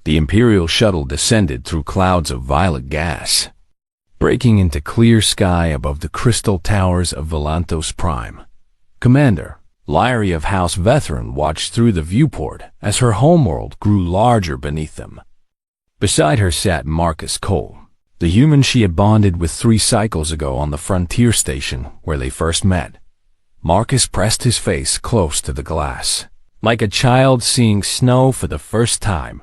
The Imperial shuttle descended through clouds of violet gas, breaking into clear sky above the crystal towers of Volantos Prime. Commander Lyrie of House Veteran watched through the viewport as her homeworld grew larger beneath them. Beside her sat Marcus Cole, the human she had bonded with 3 cycles ago on the frontier station where they first met. Marcus pressed his face close to the glass, like a child seeing snow for the first time.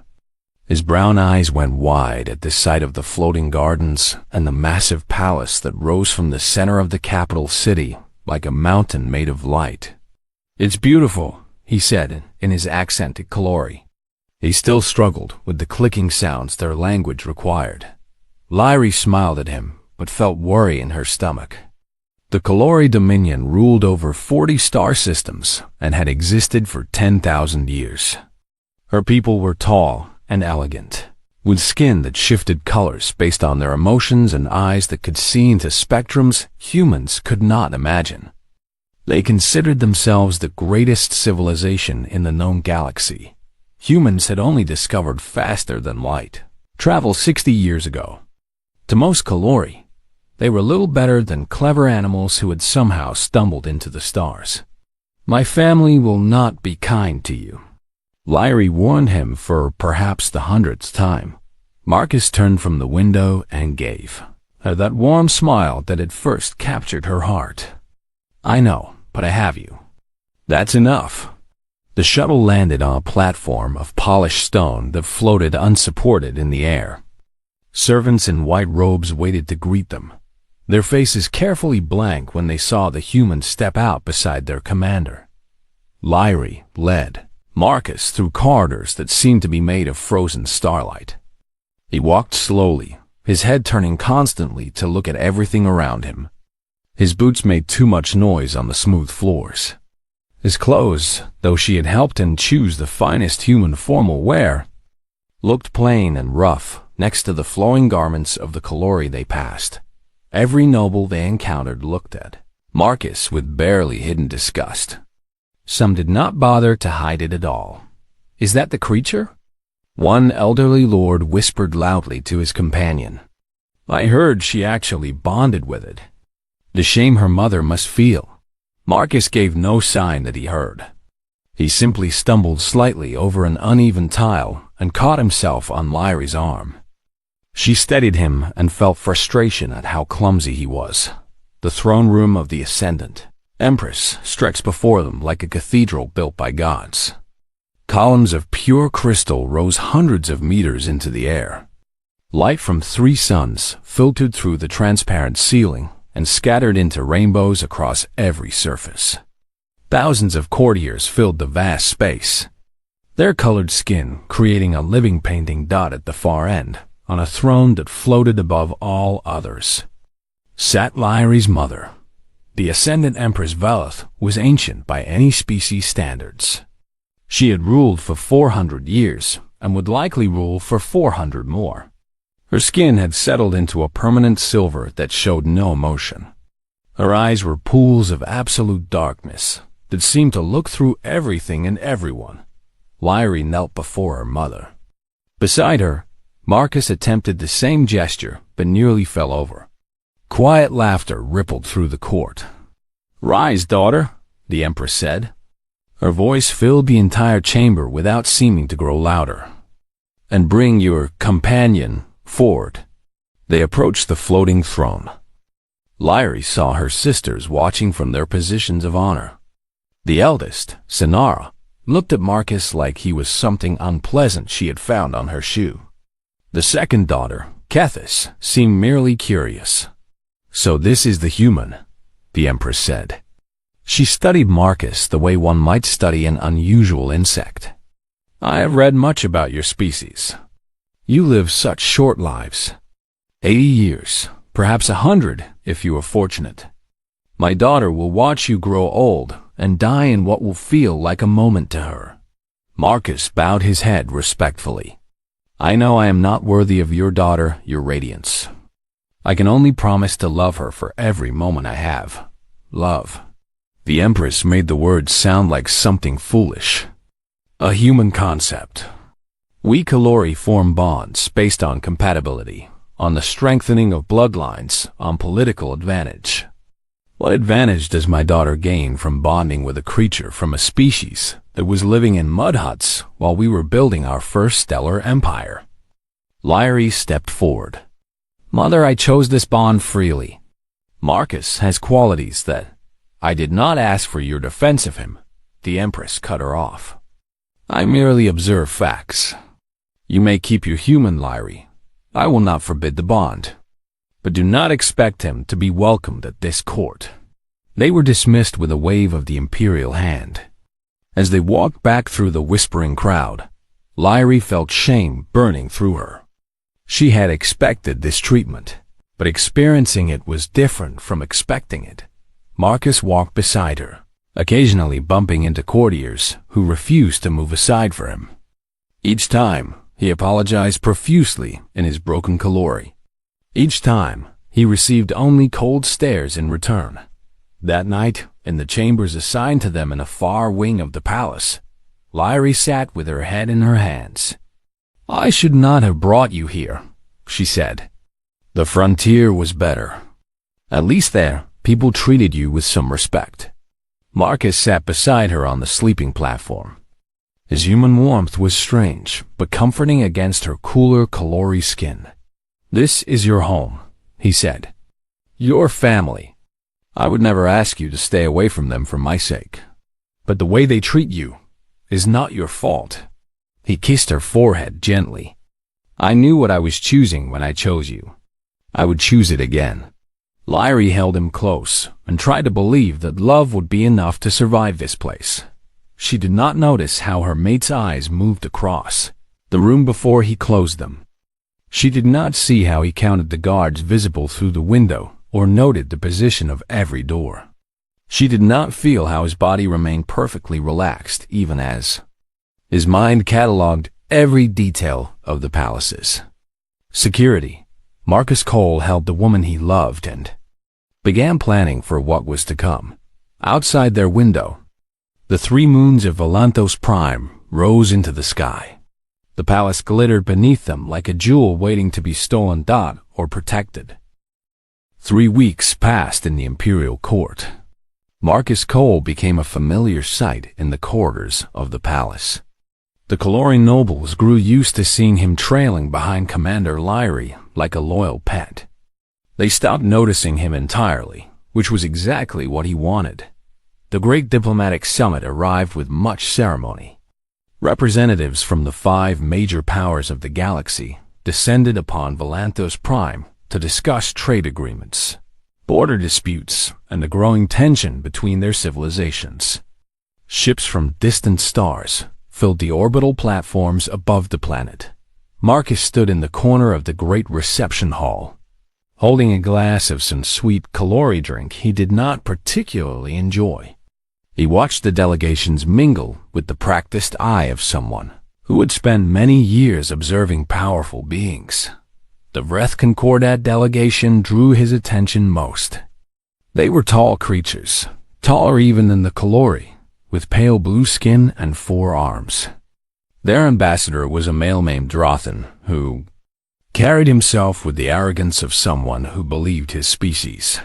His brown eyes went wide at the sight of the floating gardens and the massive palace that rose from the center of the capital city like a mountain made of light. "It's beautiful," he said in his accented Kalori. He still struggled with the clicking sounds their language required. Lyrie smiled at him, but felt worry in her stomach. The Kalori Dominion ruled over 40 star systems and had existed for 10,000 years. Her people were tall and elegant, with skin that shifted colors based on their emotions and eyes that could see into spectrums humans could not imagine. They considered themselves the greatest civilization in the known galaxy. Humans had only discovered faster than light travel 60 years ago. To most Kalori, they were little better than clever animals who had somehow stumbled into the stars. "My family will not be kind to you," Lyrie warned him for perhaps the 100th time. Marcus turned from the window and gave her that warm smile that had first captured her heart. "I know, but I have you. That's enough." The shuttle landed on a platform of polished stone that floated unsupported in the air. Servants in white robes waited to greet them, their faces carefully blank when they saw the humans step out beside their commander. Lyrie led Marcus through corridors that seemed to be made of frozen starlight. He walked slowly, his head turning constantly to look at everything around him. His boots made too much noise on the smooth floors. His clothes, though she had helped him choose the finest human formal wear, looked plain and rough next to the flowing garments of the Kalori they passed. Every noble they encountered looked at Marcus with barely hidden disgust. Some did not bother to hide it at all. "Is that the creature?" One elderly lord whispered loudly to his companion. "I heard she actually bonded with it." The shame her mother must feel. Marcus gave no sign that he heard. He simply stumbled slightly over an uneven tile and caught himself on Lyrie's arm. She steadied him and felt frustration at how clumsy he was. The throne room of the Ascendant Empress stretched before them like a cathedral built by gods. Columns of pure crystal rose hundreds of meters into the air. Light from 3 suns filtered through the transparent ceiling and scattered into rainbows across every surface. Thousands of courtiers filled the vast space, their colored skin creating a living painting dot at the far end, on a throne that floated above all others. Sat Lyrie's mother. The Ascendant Empress Velith was ancient by any species standards. She had ruled for 400 years and would likely rule for 400 more. Her skin had settled into a permanent silver that showed no emotion. Her eyes were pools of absolute darkness that seemed to look through everything and everyone. Lyrie knelt before her mother. Beside her, Marcus attempted the same gesture but nearly fell over. Quiet laughter rippled through the court. "Rise, daughter," the Empress said. Her voice filled the entire chamber without seeming to grow louder. "And bring your companion forward." They approached the floating throne. Lyrie saw her sisters watching from their positions of honor. The eldest, Sinara, looked at Marcus like he was something unpleasant she had found on her shoe. The second daughter, Kethis, seemed merely curious. "So this is the human," the Empress said. She studied Marcus the way one might study an unusual insect. "I have read much about your species. You live such short lives. 80 years, perhaps 100 if you are fortunate. My daughter will watch you grow old and die in what will feel like a moment to her." Marcus bowed his head respectfully. "I know I am not worthy of your daughter, your radiance. I can only promise to love her for every moment I have. Love." The Empress made the words sound like something foolish. A human concept. We Kalori form bonds based on compatibility, on the strengthening of bloodlines, on political advantage. What advantage does my daughter gain from bonding with a creature from a species that was living in mud huts while we were building our first stellar empire? Lyrie stepped forward. Mother, I chose this bond freely. Marcus has qualities that... I did not ask for your defense of him. The Empress cut her off. I merely observe facts. You may keep your human, Lyrie. I will not forbid the bond. But do not expect him to be welcomed at this court. They were dismissed with a wave of the imperial hand. As they walked back through the whispering crowd, Lyrie felt shame burning through her. She had expected this treatment, but experiencing it was different from expecting it. Marcus walked beside her, occasionally bumping into courtiers who refused to move aside for him. Each time, he apologized profusely in his broken Kalori. Each time, he received only cold stares in return. That night, in the chambers assigned to them in a far wing of the palace, Lyrie sat with her head in her hands. I should not have brought you here, she said. The frontier was better. At least there, people treated you with some respect. Marcus sat beside her on the sleeping platform. His human warmth was strange, but comforting against her cooler Kalori skin. This is your home, he said. Your family. I would never ask you to stay away from them for my sake. But the way they treat you is not your fault. He kissed her forehead gently. I knew what I was choosing when I chose you. I would choose it again. Lyrie held him close and tried to believe that love would be enough to survive this place. She did not notice how her mate's eyes moved across the room before he closed them. She did not see how he counted the guards visible through the window or noted the position of every door. She did not feel how his body remained perfectly relaxed even as his mind catalogued every detail of the palaces. Security. Marcus Cole held the woman he loved and began planning for what was to come. Outside their window, the 3 moons of Volanthos Prime rose into the sky. The palace glittered beneath them like a jewel waiting to be stolen or protected. 3 weeks passed in the imperial court. Marcus Cole became a familiar sight in the corridors of the palace. The Kalori nobles grew used to seeing him trailing behind Commander Lyrie like a loyal pet. They stopped noticing him entirely, which was exactly what he wanted. The great diplomatic summit arrived with much ceremony. Representatives from the 5 major powers of the galaxy descended upon Volanthos Prime to discuss trade agreements, border disputes, and the growing tension between their civilizations. Ships from distant stars filled the orbital platforms above the planet. Marcus stood in the corner of the great reception hall, holding a glass of some sweet Kalori drink he did not particularly enjoy. He watched the delegations mingle with the practiced eye of someone who would spend many years observing powerful beings. The Vreth Concordat delegation drew his attention most. They were tall creatures, taller even than the Kalori, with pale blue skin and 4 arms. Their ambassador was a male named Drothan, who carried himself with the arrogance of someone who believed his species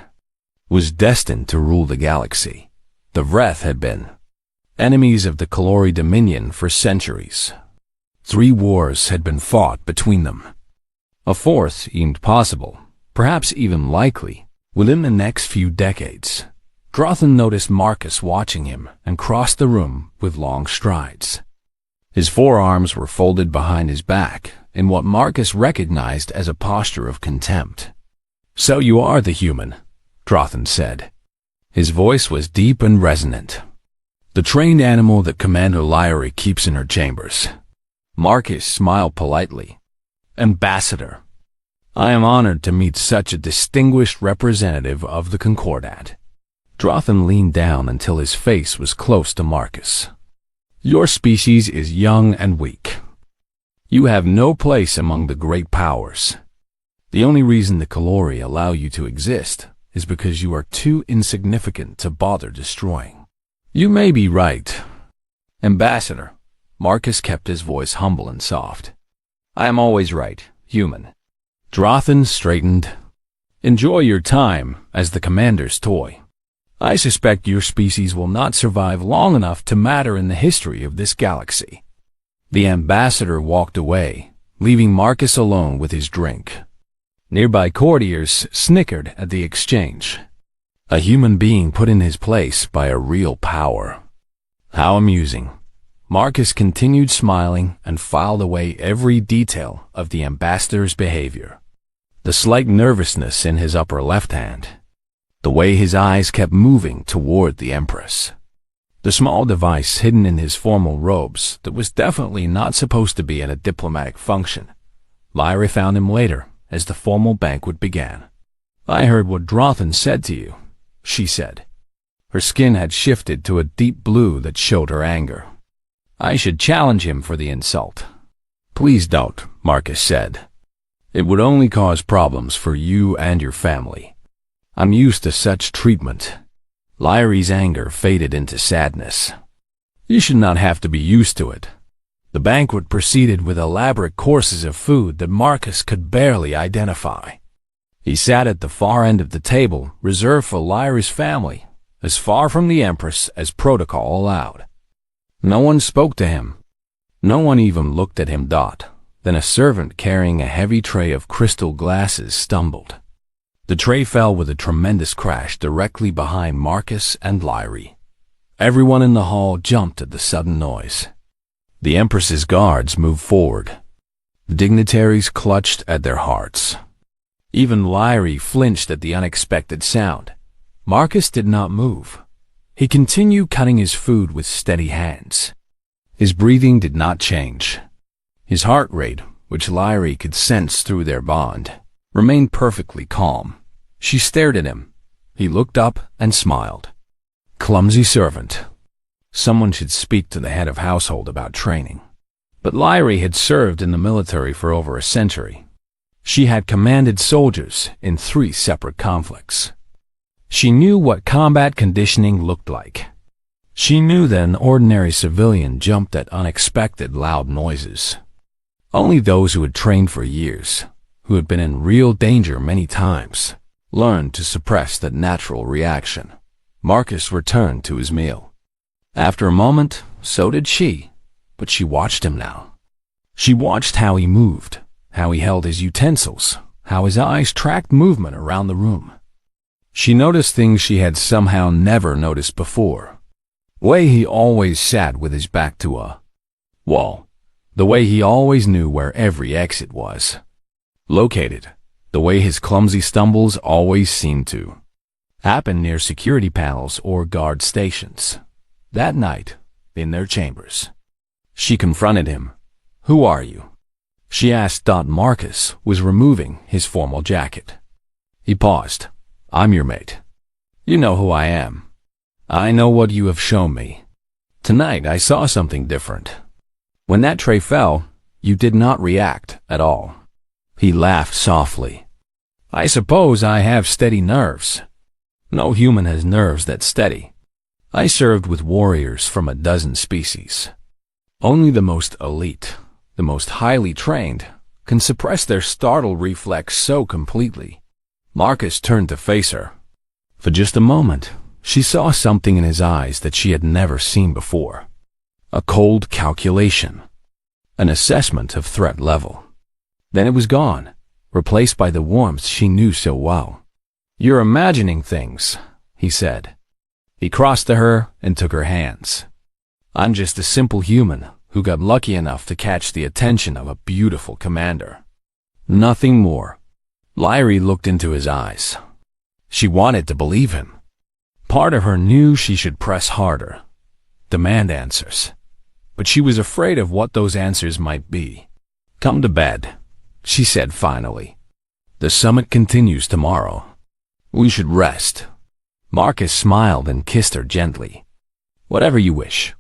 was destined to rule the galaxy. The Vreth had been enemies of the Kalori Dominion for centuries. 3 wars had been fought between them. A 4th seemed possible, perhaps even likely, within the next few decades. Drothan noticed Marcus watching him and crossed the room with long strides. His forearms were folded behind his back in what Marcus recognized as a posture of contempt. So you are the human, Drothan said. His voice was deep and resonant. The trained animal that Commander Lyrie keeps in her chambers. Marcus smiled politely. Ambassador, I am honored to meet such a distinguished representative of the Concordat. Drothan leaned down until his face was close to Marcus. Your species is young and weak. You have no place among the great powers. The only reason the Kalori allow you to exist is because you are too insignificant to bother destroying. You may be right. Ambassador, Marcus kept his voice humble and soft. I am always right, human. Drothan straightened. Enjoy your time as the commander's toy. I suspect your species will not survive long enough to matter in the history of this galaxy. The ambassador walked away, leaving Marcus alone with his drink. Nearby courtiers snickered at the exchange. A human being put in his place by a real power. How amusing. Marcus continued smiling and filed away every detail of the ambassador's behavior. The slight nervousness in his upper left hand. The way his eyes kept moving toward the Empress. The small device hidden in his formal robes that was definitely not supposed to be in a diplomatic function. Lyra found him later as the formal banquet began. I heard what Drothan said to you, she said. Her skin had shifted to a deep blue that showed her anger. I should challenge him for the insult. Please don't, Marcus said. It would only cause problems for you and your family. I'm used to such treatment. Lyra's anger faded into sadness. You should not have to be used to it. The banquet proceeded with elaborate courses of food that Marcus could barely identify. He sat at the far end of the table, reserved for Lyra's family, as far from the Empress as protocol allowed. No one spoke to him. No one even looked at him. Then a servant carrying a heavy tray of crystal glasses stumbled. The tray fell with a tremendous crash directly behind Marcus and Lyra. Everyone in the hall jumped at the sudden noise. The Empress's guards moved forward. The dignitaries clutched at their hearts. Even Lyra flinched at the unexpected sound. Marcus did not move. He continued cutting his food with steady hands. His breathing did not change. His heart rate, which Lyra could sense through their bond, remained perfectly calm. She stared at him. He looked up and smiled. Clumsy servant. Someone should speak to the head of household about training. But Lyra had served in the military for over a century. She had commanded soldiers in 3 separate conflicts. She knew what combat conditioning looked like. She knew that an ordinary civilian jumped at unexpected loud noises. Only those who had trained for years, who had been in real danger many times, learned to suppress that natural reaction. Marcus returned to his meal. After a moment, so did she, but she watched him now. She watched how he moved, how he held his utensils, how his eyes tracked movement around the room. She noticed things she had somehow never noticed before. The way he always sat with his back to a wall. The way he always knew where every exit was located. The way his clumsy stumbles always seemed to happen near security panels or guard stations. That night, in their chambers, she confronted him. Who are you? She asked. Marcus was removing his formal jacket. He paused. I'm your mate. You know who I am. I know what you have shown me. Tonight I saw something different. When that tray fell, you did not react at all. He laughed softly. I suppose I have steady nerves. No human has nerves that steady. I served with warriors from a dozen species. Only the most elite, the most highly trained, can suppress their startle reflex so completely. Marcus turned to face her. For just a moment, she saw something in his eyes that she had never seen before. A cold calculation. An assessment of threat level. Then it was gone, replaced by the warmth she knew so well. You're imagining things, he said. He crossed to her and took her hands. I'm just a simple human who got lucky enough to catch the attention of a beautiful commander. Nothing more. Lyra looked into his eyes. She wanted to believe him. Part of her knew she should press harder, demand answers. But she was afraid of what those answers might be. Come to bed, she said finally. The summit continues tomorrow. We should rest. Marcus smiled and kissed her gently. Whatever you wish.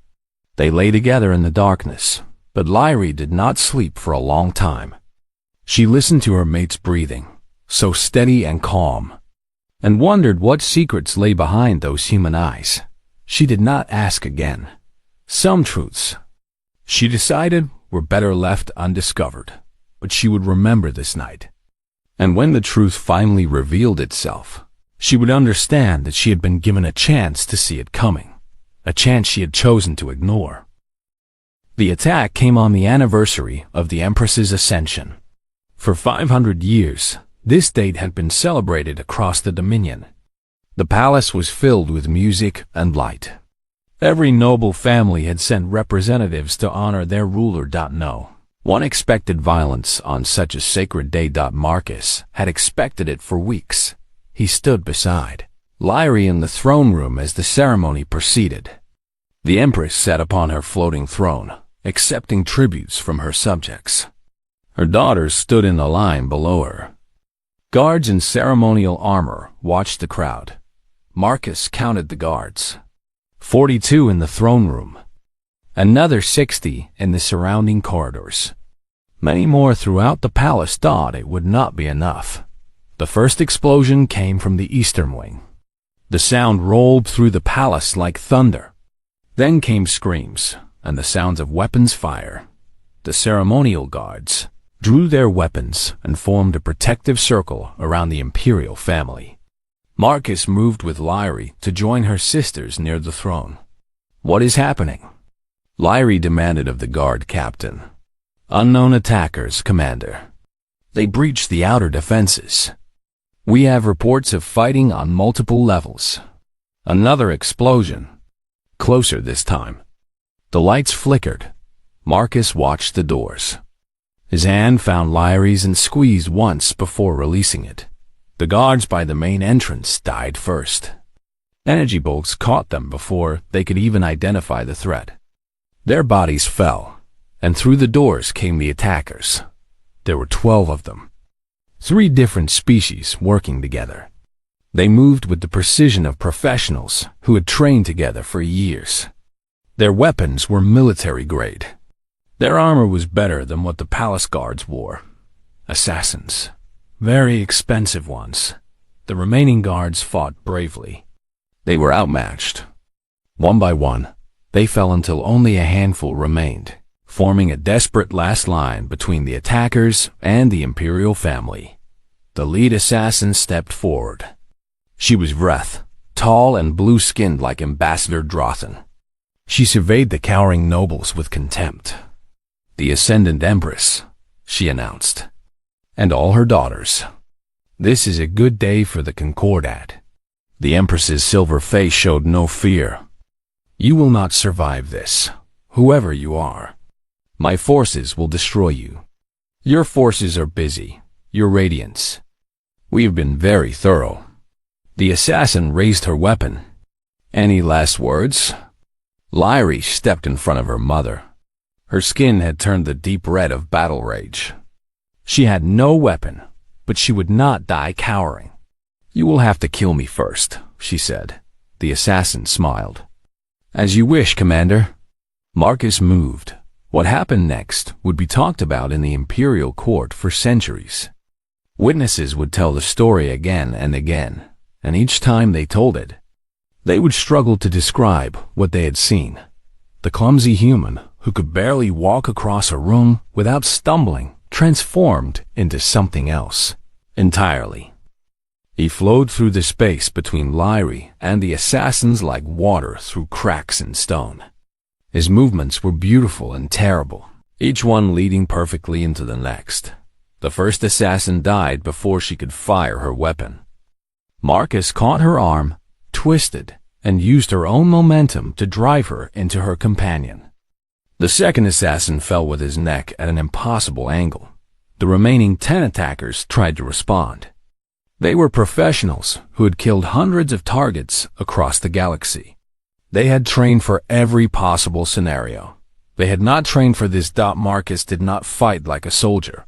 They lay together in the darkness, but Lyra did not sleep for a long time. She listened to her mate's breathing, so steady and calm, and wondered what secrets lay behind those human eyes. She did not ask again. Some truths, she decided, were better left undiscovered. but she would remember this night. And when the truth finally revealed itself, she would understand that she had been given a chance to see it coming, a chance she had chosen to ignore. The attack came on the anniversary of the Empress's ascension. For 500 years, this date had been celebrated across the Dominion. The palace was filled with music and light. Every noble family had sent representatives to honor their ruler. No one expected violence on such a sacred day. Marcus had expected it for weeks. He stood beside Lyrie in the throne room as the ceremony proceeded. The Empress sat upon her floating throne, accepting tributes from her subjects. Her daughters stood in a line below her. Guards in ceremonial armor watched the crowd. Marcus counted the guards. 42 in the throne room. Another 60 in the surrounding corridors. Many more throughout the palace thought it would not be enough. The first explosion came from the eastern wing. The sound rolled through the palace like thunder. Then came screams and the sounds of weapons fire. The ceremonial guards drew their weapons and formed a protective circle around the imperial family. Marcus moved with Lyrie to join her sisters near the throne. "What is happening?" Lyrie demanded of the guard captain. "Unknown attackers, Commander. They breached the outer defenses. We have reports of fighting on multiple levels." Another explosion. Closer this time. The lights flickered. Marcus watched the doors. His hand found Lyrie's and squeezed once before releasing it. The guards by the main entrance died first. Energy bolts caught them before they could even identify the threat. Their bodies fell, and through the doors came the attackers. There were 12 of them. 3 different species working together. They moved with the precision of professionals who had trained together for years. Their weapons were military grade. Their armor was better than what the palace guards wore. Assassins. Very expensive ones. The remaining guards fought bravely. They were outmatched. One by one, they fell until only a handful remained, forming a desperate last line between the attackers and the imperial family. The lead assassin stepped forward. She was Vreth, tall and blue-skinned like Ambassador Drothan. She surveyed the cowering nobles with contempt. "The Ascendant Empress," she announced, "and all her daughters. This is a good day for the Concordat." The Empress's silver face showed no fear. "You will not survive this, whoever you are. My forces will destroy you. Your forces are busy, your radiance. We have been very thorough." The assassin raised her weapon. "Any last words?" Lyrie stepped in front of her mother. Her skin had turned the deep red of battle rage. She had no weapon, but she would not die cowering. "You will have to kill me first," she said. The assassin smiled. "As you wish, Commander." Marcus moved. What happened next would be talked about in the imperial court for centuries. Witnesses would tell the story again and again, and each time they told it, they would struggle to describe what they had seen. The clumsy human who could barely walk across a room without stumbling transformed into something else entirely. He flowed through the space between Lyrie and the assassins like water through cracks in stone. His movements were beautiful and terrible, each one leading perfectly into the next. The first assassin died before she could fire her weapon. Marcus caught her arm, twisted, and used her own momentum to drive her into her companion. The second assassin fell with his neck at an impossible angle. The remaining 10 attackers tried to respond. They were professionals who had killed hundreds of targets across the galaxy. They had trained for every possible scenario. They had not trained for this. Marcus did not fight like a soldier.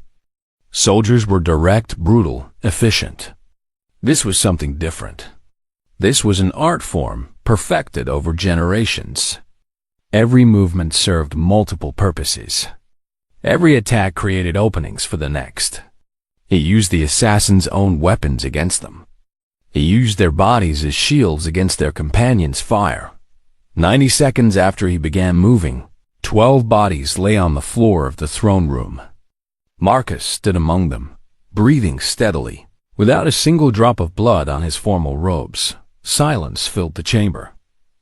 Soldiers were direct, brutal, efficient. This was something different. This was an art form perfected over generations. Every movement served multiple purposes. Every attack created openings for the next. He used the assassin's own weapons against them. He used their bodies as shields against their companions' fire. 90 seconds after he began moving, 12 bodies lay on the floor of the throne room. Marcus stood among them, breathing steadily. Without a single drop of blood on his formal robes, silence filled the chamber.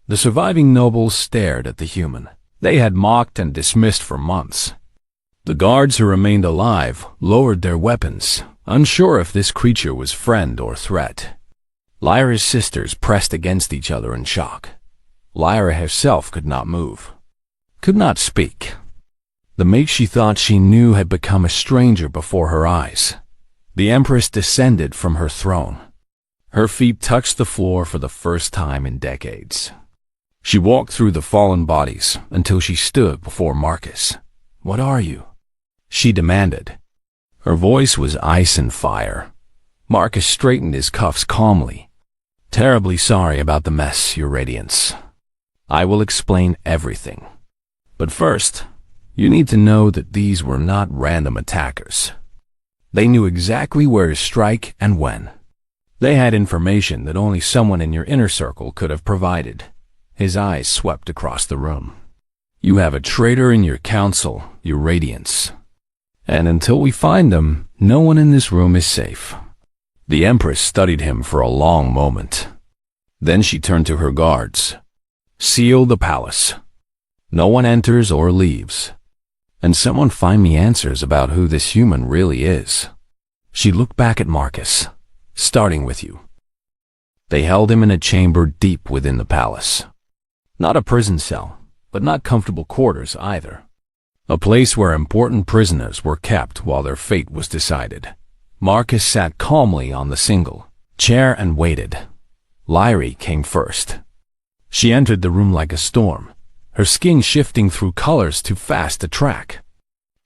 The surviving nobles stared at the human they had mocked and dismissed for months. The guards who remained alive lowered their weapons, unsure if this creature was friend or threat. Lyra's sisters pressed against each other in shock. Lyra herself could not move, could not speak. The mate she thought she knew had become a stranger before her eyes. The Empress descended from her throne. Her feet touched the floor for the first time in decades. She walked through the fallen bodies until she stood before Marcus. "What are you?" she demanded. Her voice was ice and fire. Marcus straightened his cuffs calmly. "Terribly sorry about the mess, Your Radiance. I will explain everything. But first, you need to know that these were not random attackers. They knew exactly where to strike and when. They had information that only someone in your inner circle could have provided." His eyes swept across the room. "You have a traitor in your council, Your Radiance. And until we find them, no one in this room is safe." The Empress studied him for a long moment. Then she turned to her guards. "Seal the palace. No one enters or leaves. And someone find me answers about who this human really is." She looked back at Marcus. "Starting with you." They held him in a chamber deep within the palace. Not a prison cell, but not comfortable quarters either. A place where important prisoners were kept while their fate was decided. Marcus sat calmly on the single chair and waited. Lyra came first. She entered the room like a storm, her skin shifting through colors too fast to track.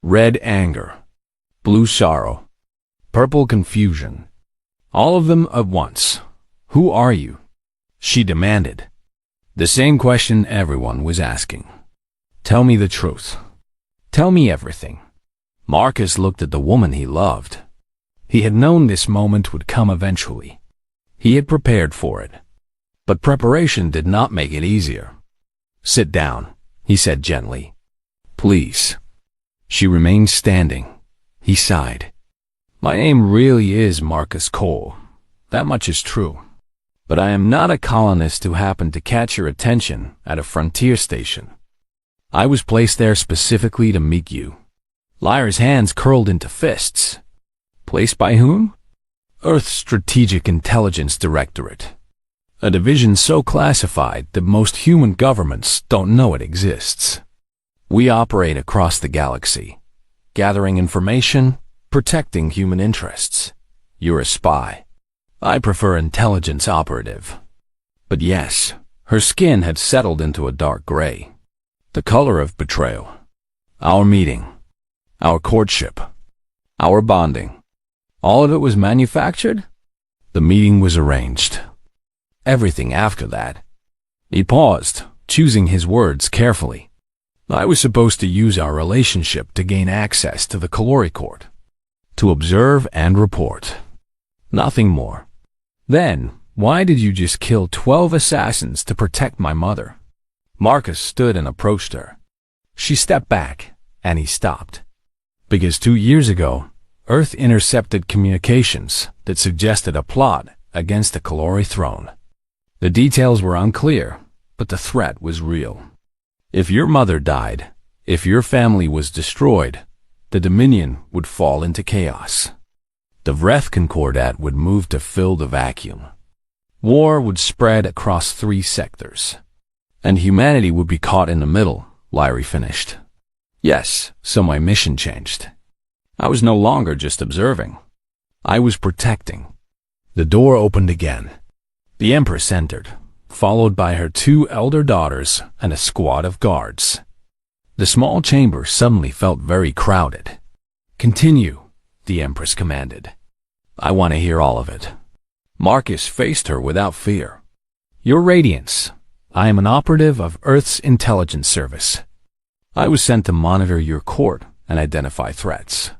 Red anger, blue sorrow, purple confusion. All of them at once. "Who are you?" she demanded. The same question everyone was asking. "Tell me the truth. Tell me everything." Marcus looked at the woman he loved. He had known this moment would come eventually. He had prepared for it. But preparation did not make it easier. "Sit down," he said gently. "Please." She remained standing. He sighed. "My name really is Marcus Cole. That much is true. But I am not a colonist who happened to catch your attention at a frontier station. I was placed there specifically to meet you." Lyra's hands curled into fists. "Placed by whom?" "Earth's Strategic Intelligence Directorate. A division so classified that most human governments don't know it exists. We operate across the galaxy, gathering information, protecting human interests. You're a spy. I prefer intelligence operative." But yes, her skin had settled into a dark gray. The color of betrayal. Our meeting. Our courtship. Our bonding. All of it was manufactured? The meeting was arranged. Everything after that. He paused, choosing his words carefully. I was supposed to use our relationship to gain access to the Calori Court. To observe and report. Nothing more. Then, why did you just kill 12 assassins to protect my mother? Marcus stood and approached her. She stepped back, and he stopped. Because 2 years ago, Earth intercepted communications that suggested a plot against the Calori throne. The details were unclear, but the threat was real. If your mother died, if your family was destroyed, the Dominion would fall into chaos. The Vreth Concordat would move to fill the vacuum. War would spread across 3 sectors. And humanity would be caught in the middle, Lyra finished. Yes, so my mission changed. I was no longer just observing. I was protecting. The door opened again. The Empress entered, followed by her 2 elder daughters and a squad of guards. The small chamber suddenly felt very crowded. "Continue," the Empress commanded. "I want to hear all of it." Marcus faced her without fear. "Your Radiance, I am an operative of Earth's intelligence service. I was sent to monitor your court and identify threats.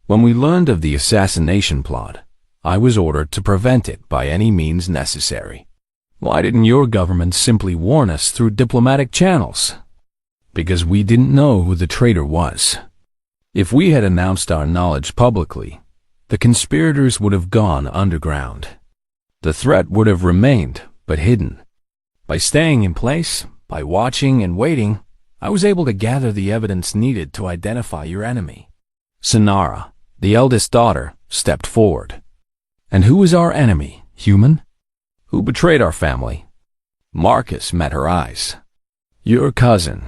When we learned of the assassination plot, I was ordered to prevent it by any means necessary. Why didn't your government simply warn us through diplomatic channels?" "Because we didn't know who the traitor was. If we had announced our knowledge publicly, the conspirators would have gone underground. The threat would have remained, but hidden. By staying in place, by watching and waiting, I was able to gather the evidence needed to identify your enemy. Sinara, the eldest daughter, stepped forward. And who is our enemy, human? Who betrayed our family? Marcus met her eyes. Your cousin,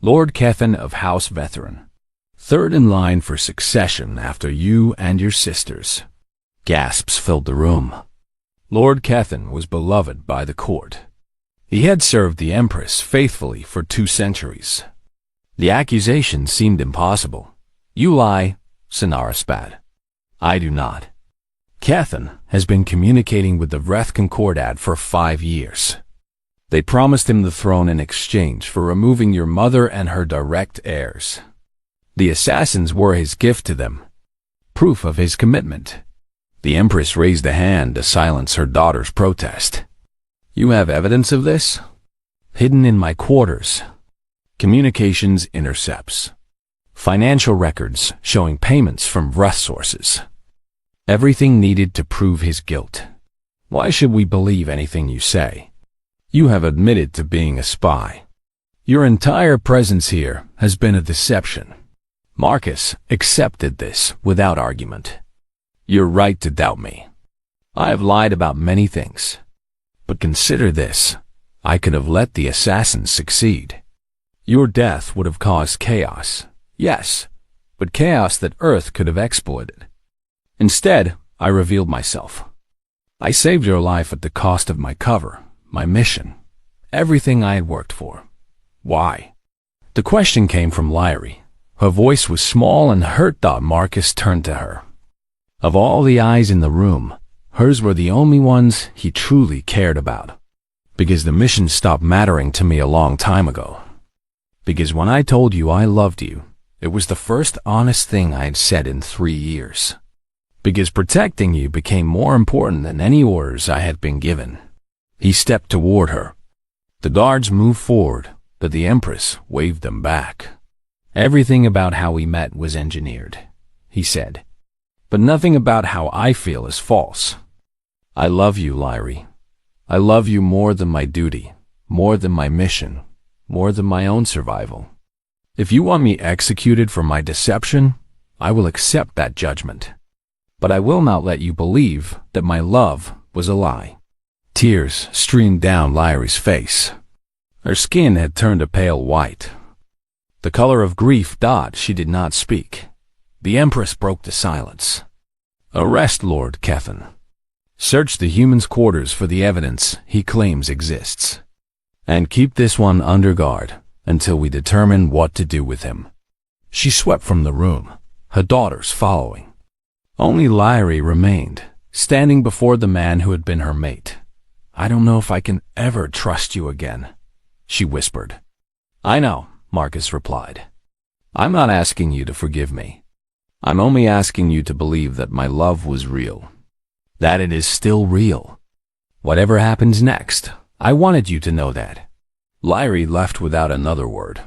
Lord Kethin of House Veteran, third in line for succession after you and your sisters. Gasps filled the room. Lord Kethin was beloved by the court. He had served the Empress faithfully for 2 centuries. The accusation seemed impossible. You lie, Sinara spat. I do not. Kethin has been communicating with the Vreth Concordat for 5 years. They promised him the throne in exchange for removing your mother and her direct heirs. The assassins were his gift to them, proof of his commitment. The Empress raised a hand to silence her daughter's protest. You have evidence of this? Hidden in my quarters. Communications intercepts. Financial records showing payments from Vreth sources. Everything needed to prove his guilt. Why should we believe anything you say? You have admitted to being a spy. Your entire presence here has been a deception. Marcus accepted this without argument. You're right to doubt me. I have lied about many things. But consider this. I could have let the assassins succeed. Your death would have caused chaos. Yes, but chaos that Earth could have exploited. Instead, I revealed myself. I saved your life at the cost of my cover, my mission, everything I had worked for. Why? The question came from Lyrie. Her voice was small and hurt. Marcus turned to her. Of all the eyes in the room, hers were the only ones he truly cared about. Because the mission stopped mattering to me a long time ago. Because when I told you I loved you, it was the first honest thing I had said in 3 years. Because protecting you became more important than any orders I had been given. He stepped toward her. The guards moved forward, but the Empress waved them back. Everything about how we met was engineered, he said. But nothing about how I feel is false. I love you, Lyrie. I love you more than my duty, more than my mission, more than my own survival. If you want me executed for my deception, I will accept that judgment. But I will not let you believe that my love was a lie. Tears streamed down Lyrie's face. Her skin had turned a pale white. The color of grief. She did not speak. The Empress broke the silence. Arrest Lord Kethin. Search the human's quarters for the evidence he claims exists. And keep this one under guard until we determine what to do with him. She swept from the room, her daughters following. Only Lyrie remained, standing before the man who had been her mate. I don't know if I can ever trust you again, she whispered. I know, Marcus replied. I'm not asking you to forgive me. I'm only asking you to believe that my love was real. That it is still real. Whatever happens next, I wanted you to know that. Lyrie left without another word.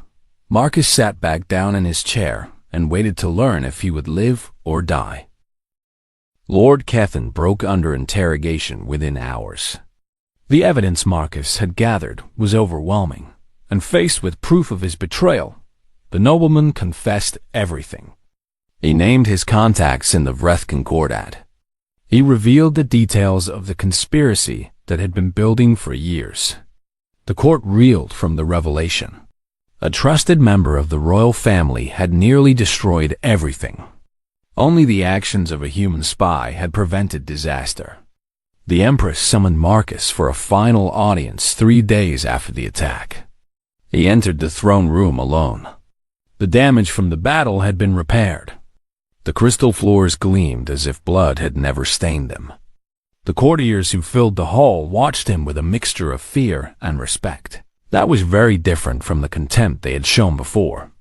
Marcus sat back down in his chair and waited to learn if he would live or die. Lord Kethin broke under interrogation within hours. The evidence Marcus had gathered was overwhelming, and faced with proof of his betrayal, the nobleman confessed everything. He named his contacts in the Vreth Concordat. He revealed the details of the conspiracy that had been building for years. The court reeled from the revelation. A trusted member of the royal family had nearly destroyed everything. Only the actions of a human spy had prevented disaster. The Empress summoned Marcus for a final audience 3 days after the attack. He entered the throne room alone. The damage from the battle had been repaired. The crystal floors gleamed as if blood had never stained them. The courtiers who filled the hall watched him with a mixture of fear and respect. That was very different from the contempt they had shown before.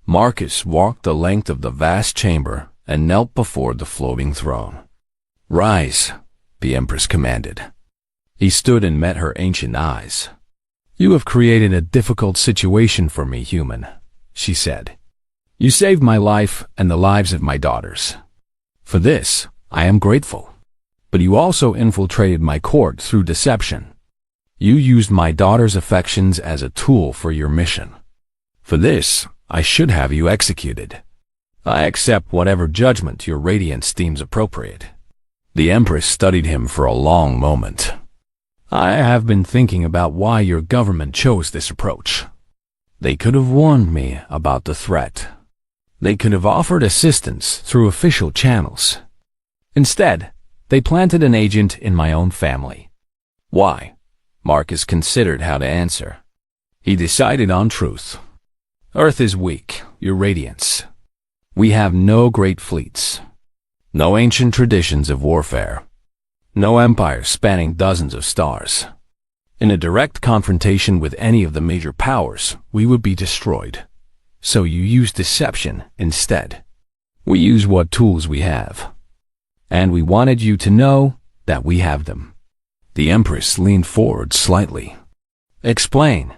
Marcus walked the length of the vast chamber and knelt before the floating throne. Rise, the Empress commanded. He stood and met her ancient eyes. You have created a difficult situation for me, human, she said. You saved my life and the lives of my daughters. For this, I am grateful. But you also infiltrated my court through deception. You used my daughter's affections as a tool for your mission. For this, I should have you executed. I accept whatever judgment your radiance deems appropriate." The Empress studied him for a long moment. "I have been thinking about why your government chose this approach. They could have warned me about the threat. They could have offered assistance through official channels. Instead, they planted an agent in my own family. Why?" Marcus considered how to answer. He decided on truth. "Earth is weak, your radiance. We have no great fleets, no ancient traditions of warfare, no empires spanning dozens of stars. In a direct confrontation with any of the major powers, we would be destroyed. So you use deception instead. We use what tools we have. And we wanted you to know that we have them." The Empress leaned forward slightly. "Explain."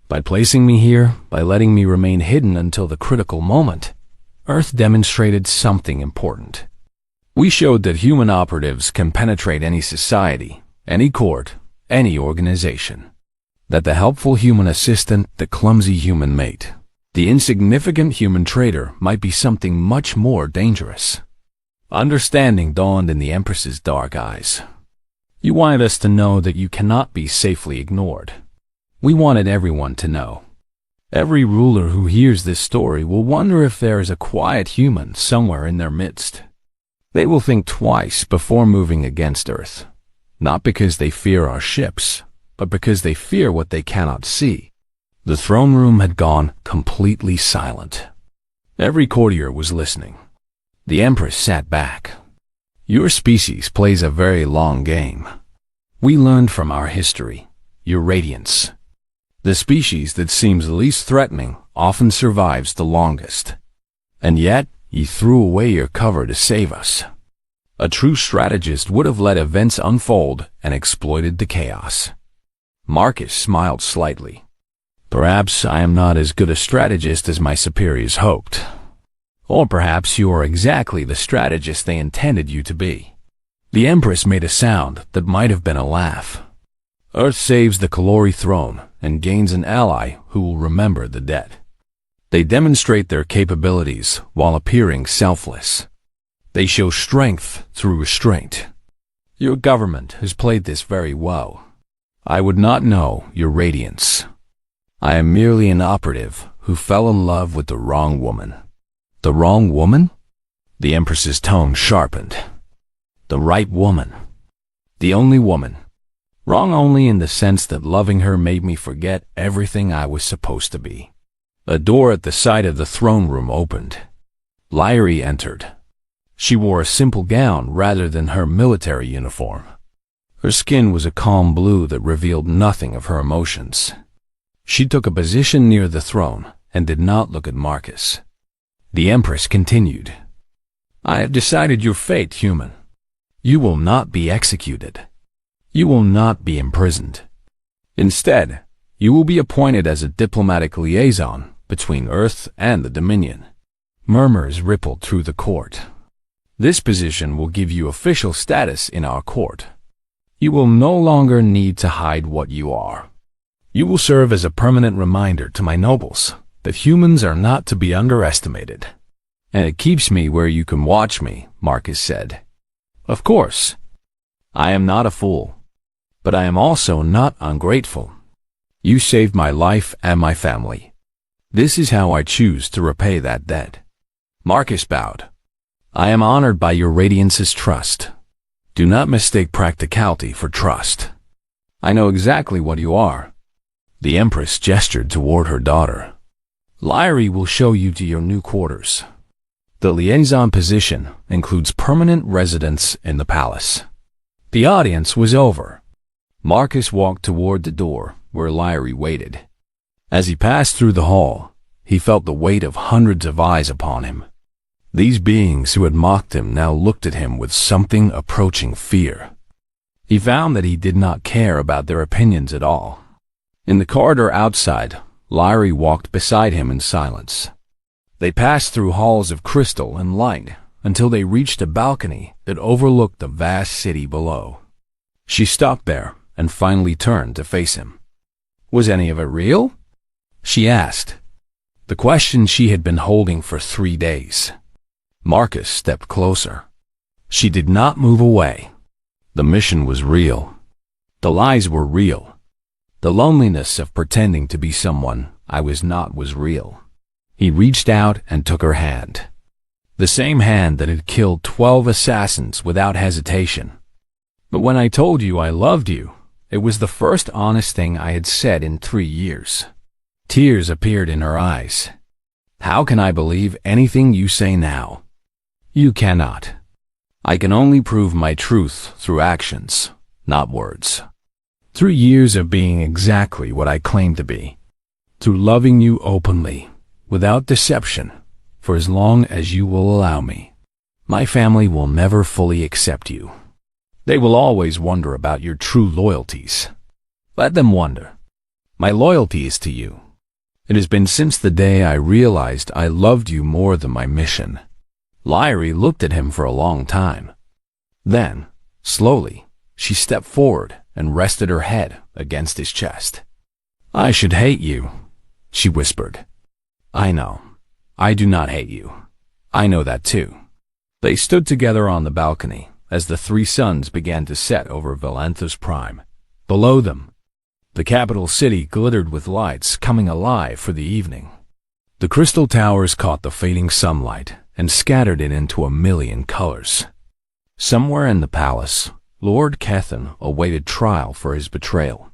"By placing me here, by letting me remain hidden until the critical moment, Earth demonstrated something important. We showed that human operatives can penetrate any society, any court, any organization. That the helpful human assistant, the clumsy human mate, the insignificant human traitor might be something much more dangerous." Understanding dawned in the Empress's dark eyes. "You wanted us to know that you cannot be safely ignored. We wanted everyone to know. Every ruler who hears this story will wonder if there is a quiet human somewhere in their midst. They will think twice before moving against Earth, not because they fear our ships, but because they fear what they cannot see." The throne room had gone completely silent. Every courtier was listening. The Empress sat back. "Your species plays a very long game. We learned from our history, your radiance. The species that seems least threatening often survives the longest. And yet, you threw away your cover to save us. A true strategist would have let events unfold and exploited the chaos." Marcus smiled slightly. "Perhaps I am not as good a strategist as my superiors hoped. Or perhaps you are exactly the strategist they intended you to be." The Empress made a sound that might have been a laugh. "Earth saves the Kalori throne and gains an ally who will remember the debt. They demonstrate their capabilities while appearing selfless. They show strength through restraint. Your government has played this very well. I would not know your radiance. I am merely an operative who fell in love with the wrong woman." "The wrong woman?" The Empress's tone sharpened. "The right woman. The only woman. Wrong only in the sense that loving her made me forget everything I was supposed to be." A door at the side of the throne room opened. Lyrie entered. She wore a simple gown rather than her military uniform. Her skin was a calm blue that revealed nothing of her emotions. She took a position near the throne and did not look at Marcus. The Empress continued. "I have decided your fate, human. You will not be executed. You will not be imprisoned. Instead, you will be appointed as a diplomatic liaison between Earth and the Dominion." Murmurs rippled through the court. "This position will give you official status in our court. You will no longer need to hide what you are. You will serve as a permanent reminder to my nobles that humans are not to be underestimated." "And it keeps me where you can watch me," Marcus said. "Of course. I am not a fool. But I am also not ungrateful. You saved my life and my family. This is how I choose to repay that debt." Marcus bowed. "I am honored by your radiance's trust. Do not mistake practicality for trust. I know exactly what you are." The Empress gestured toward her daughter. "Lyrie will show you to your new quarters. The liaison position includes permanent residence in the palace." The audience was over. Marcus walked toward the door where Lyrie waited. As he passed through the hall, he felt the weight of hundreds of eyes upon him. These beings who had mocked him now looked at him with something approaching fear. He found that he did not care about their opinions at all. In the corridor outside, Lyrie walked beside him in silence. They passed through halls of crystal and light until they reached a balcony that overlooked the vast city below. She stopped there and finally turned to face him. "Was any of it real?" she asked. The question she had been holding for 3 days. Marcus stepped closer. She did not move away. The mission was real. The lies were real. The loneliness of pretending to be someone I was not was real. He reached out and took her hand. The same hand that had killed 12 assassins without hesitation. "But when I told you I loved you, it was the first honest thing I had said in 3 years. Tears appeared in her eyes. "How can I believe anything you say now?" "You cannot. I can only prove my truth through actions, not words. 3 years of being exactly what I claim to be. Through loving you openly, without deception, for as long as you will allow me. My family will never fully accept you. They will always wonder about your true loyalties. Let them wonder. My loyalty is to you. It has been since the day I realized I loved you more than my mission." Lyrie looked at him for a long time. Then, slowly, she stepped forward and rested her head against his chest. "I should hate you," she whispered. "I know. I do not hate you. I know that too." They stood together on the balcony as the 3 suns began to set over Valanthos Prime. Below them, the capital city glittered with lights coming alive for the evening. The crystal towers caught the fading sunlight and scattered it into a million colors. Somewhere in the palace, Lord Kethen awaited trial for his betrayal.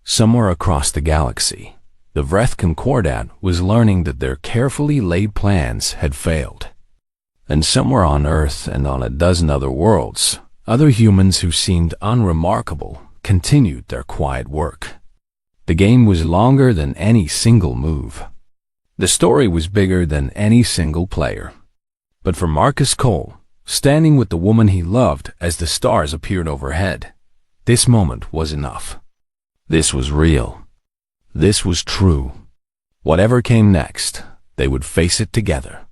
Somewhere across the galaxy, the Vreth Concordat was learning that their carefully laid plans had failed. And somewhere on Earth and on a dozen other worlds, other humans who seemed unremarkable continued their quiet work. The game was longer than any single move. The story was bigger than any single player. But for Marcus Cole, standing with the woman he loved as the stars appeared overhead, this moment was enough. This was real. This was true. Whatever came next, they would face it together.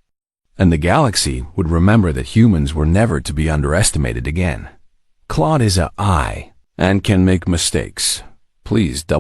And the galaxy would remember that humans were never to be underestimated again. Claude is a I and can make mistakes. Please double